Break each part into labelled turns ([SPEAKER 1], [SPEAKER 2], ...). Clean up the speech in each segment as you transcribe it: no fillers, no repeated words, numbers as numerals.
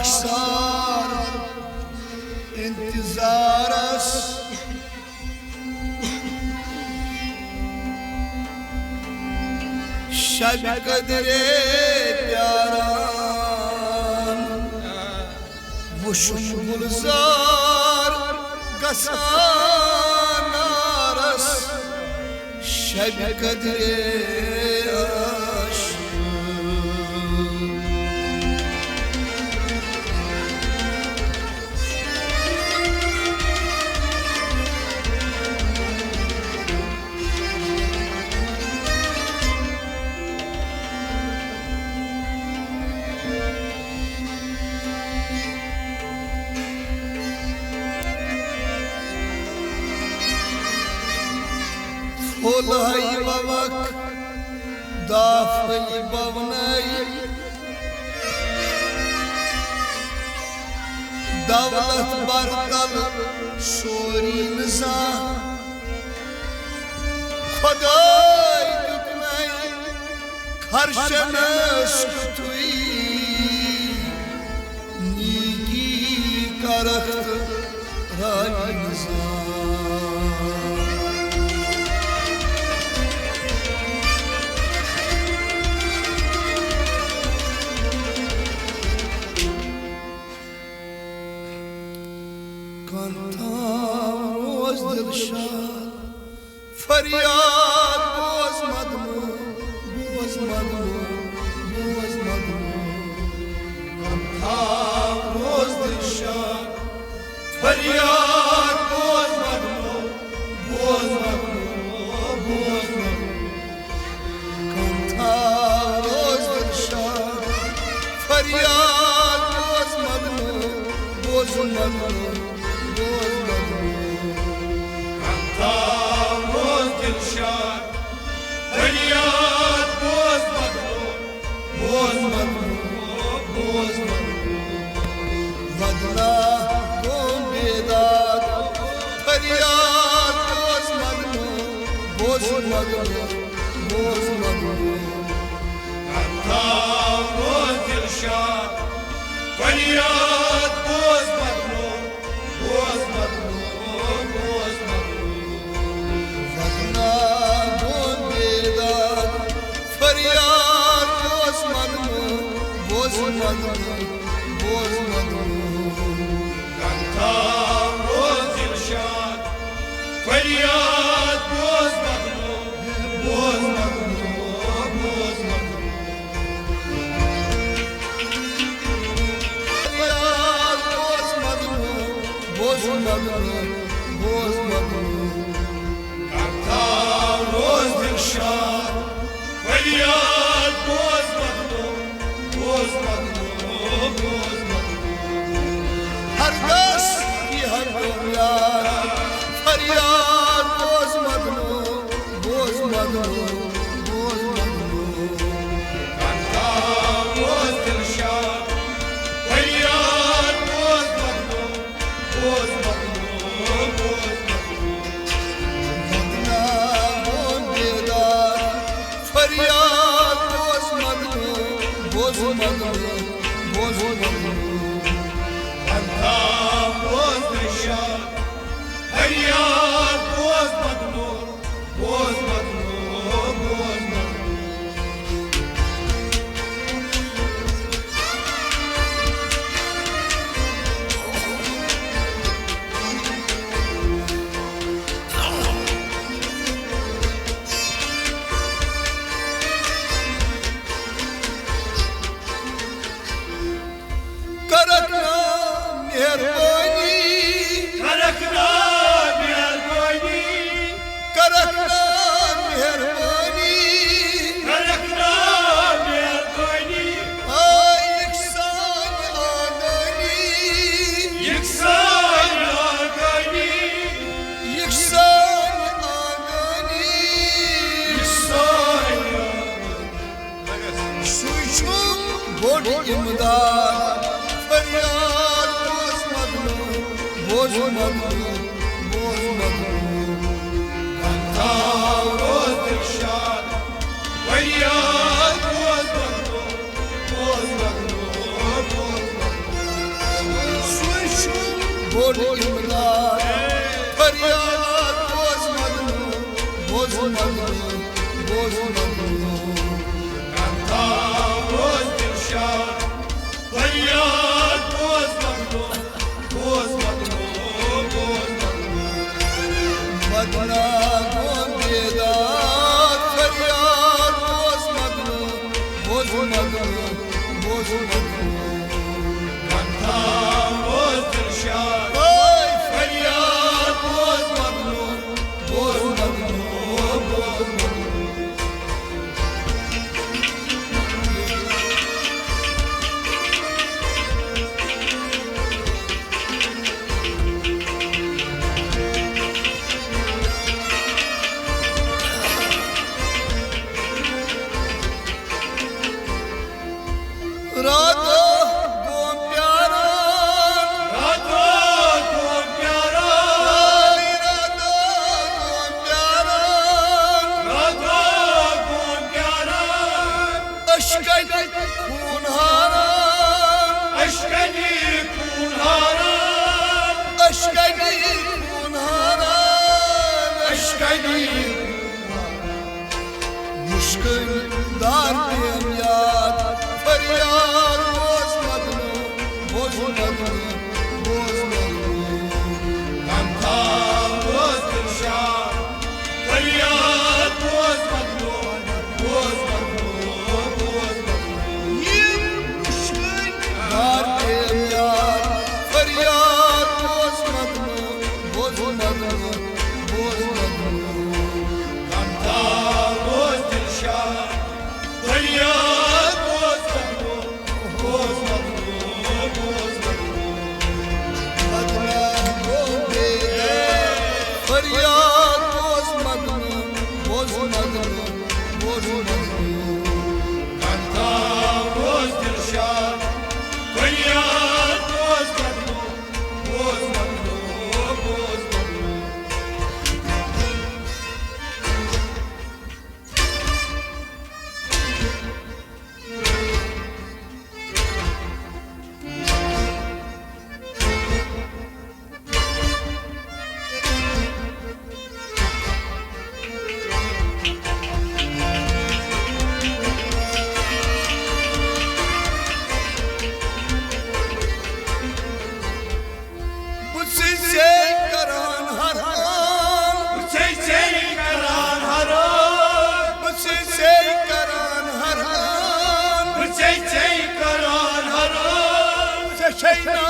[SPEAKER 1] خاکسار انتظار است شب قدر پیاران وشم گلزار گسان است شب قدر Olay babak dafay bavnay davlat barkal sori niza Khuday duknay karşımız kutuy nigi karaktı ray niza फरियाद बोझ मदमू बोझ मदमू बोझ मदमू बोझ दिशा फरियाद बोझ मदमू बोझ मदमू बोझ मदमू बोझ दिशा फरियाद बोझ मदमू बोझ मदमू बोझ मदमू فریاد باز مدمون ودنا کن بیداد فریاد باز مدمون انتا روز دلشاد فریاد باز مدمون ودنا کن بیداد فریاد باز مدمون انتا روز دلشاد فریاد باز هر دست کی هر دنیا فریاد باز مدمون انتا روز دلشاد فریاد باز فریاد باز مدمون انتا باز دلشاد فریاد باز مدمون İmdad feryat boz madlum anta roz dilşad feryat boz madlum گل امداد فریاد باز مدنو باز مدنو باز مدنو غمتا باز دلشاد فریاد باز مدنو باز مدنو باز مدنو مدنا گم بیداد فریاد باز مدنو باز مدنو باز مدنو غمتا باز دلشاد فریاد باز مدنو باز مدنو باز مدنو راتا گم پیاران راتا گم پیاران راتا گم پیاران راتا گم پیاران اشکلی خونهاران اشکلی خونهاران اشکلی خونهاران اشکلی مشکل دار بیم یاد فریاد باز مدنو باز مدنو باز مدنو غمتا باز دلشاد فریاد باز مدنو باز مدنو باز مدنو یه مشکل دار بیم یاد فریاد باز مدنو باز مدنو باز مدنو غمتا باز دلشاد فریاد باز مدنو باز مدنو باز مدنو مدنا گم بیداد فریاد باز مدنو باز مدنو باز مدنو غمتا باز دلشاد فریاد باز مدنو باز مدنو باز مدنو بچه کران هر آن بچه کران هر آن بچه کران هر آن بچه کران هر آن سشینا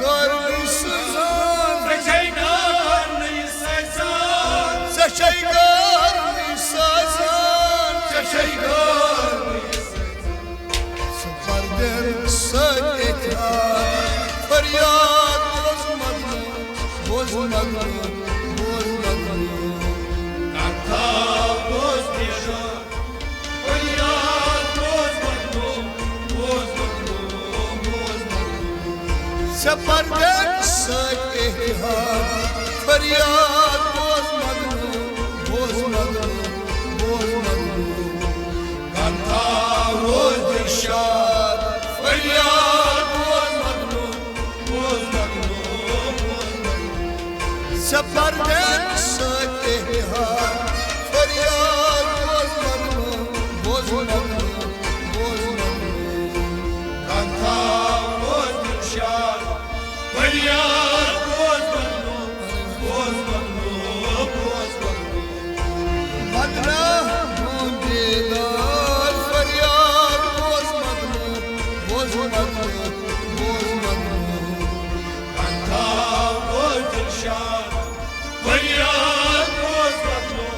[SPEAKER 1] گرمی سزان سشینا گرمی سزان سشینا گرمی سزان سشینا گرمی سزان سپردن سر اتحاد فریاد باز مدنو باز مدنو غمتا باز دلشاد فریاد باز مدنو باز مدنو باز مدنو سپردن سر اتحاد فریاد باز مدنو باز مدنو باز مدنو غمتا باز دلشاد فریاد باز مدنو باز مدنو سپردن سر اتحاد فریاد باز مدنو باز مدنو باز مدنو غمتا باز دلشاد فریاد باز مدنو باز مدنو باز مدنو مدنا گم بیداد فریاد باز مدنو باز مدنو باز مدنو غمتا باز دلشاد فریاد باز مدنو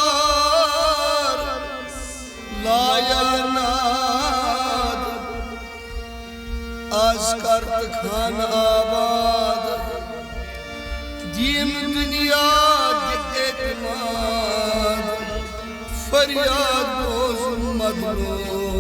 [SPEAKER 1] خاکسار لایند از کرد خان آباد دیم دنیا اعتماد فریاد بوز مدلو